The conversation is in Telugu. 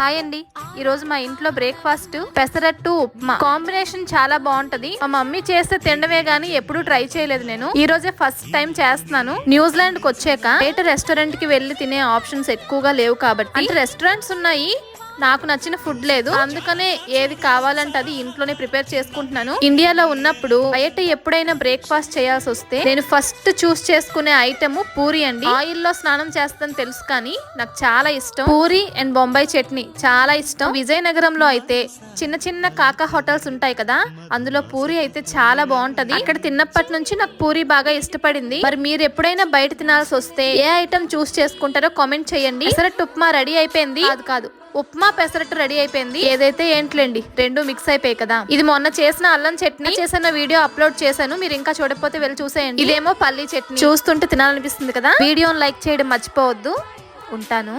హాయ్ అండి, ఈ రోజు మా ఇంట్లో బ్రేక్ఫాస్ట్ పెసరట్టు ఉప్మా కాంబినేషన్ చాలా బాగుంటది. మా మమ్మీ చేస్తే తినడమే గానీ ఎప్పుడు ట్రై చేయలేదు. నేను ఈ రోజే ఫస్ట్ టైం చేస్తున్నాను. న్యూజిలాండ్ కి వచ్చాక బయట రెస్టారెంట్ కి వెళ్లి తినే ఆప్షన్స్ ఎక్కువగా లేవు కాబట్టి, అంటే రెస్టారెంట్స్ ఉన్నాయి, నాకు నచ్చిన ఫుడ్ లేదు. అందుకనే ఏది కావాలంటే అది ఇంట్లోనే ప్రిపేర్ చేసుకుంటున్నాను. ఇండియాలో ఉన్నప్పుడు బయట ఎప్పుడైనా బ్రేక్ఫాస్ట్ చేయాల్సి వస్తే నేను ఫస్ట్ చూస్ చేసుకునే ఐటమ్ పూరి అండి. ఆయిల్ లో స్నానం చేస్తాను తెలుసు, కానీ నాకు చాలా ఇష్టం పూరి అండ్ బొంబాయి చట్నీ, చాలా ఇష్టం. విజయనగరంలో అయితే చిన్న చిన్న కాకా హోటల్స్ ఉంటాయి కదా, అందులో పూరి అయితే చాలా బాగుంటది. అక్కడ తిన్నప్పటి నుంచి నాకు పూరి బాగా ఇష్టపడింది. మరి మీరు ఎప్పుడైనా బయట తినాల్సి వస్తే ఏ ఐటమ్ చూస్ చేసుకుంటారో కామెంట్ చేయండి. పెసరట్టు ఉప్మా రెడీ అయిపోయింది. కాదు ఉప్మా పెసరట్టు రెడీ అయిపోయింది. ఏదైతే ఏంట్లేండి, రెండు మిక్స్ అయిపోయాయి కదా. ఇది మొన్న చేసిన అల్లం చట్నీ చేసిన వీడియో అప్లోడ్ చేశాను, మీరు ఇంకా చూడకపోతే వెళ్ళి చూసేయండి. ఇదేమో పల్లీ చట్నీ. చూస్తుంటే తినాలనిపిస్తుంది కదా. వీడియోని లైక్ చేయడం మర్చిపోవద్దు. ఉంటాను.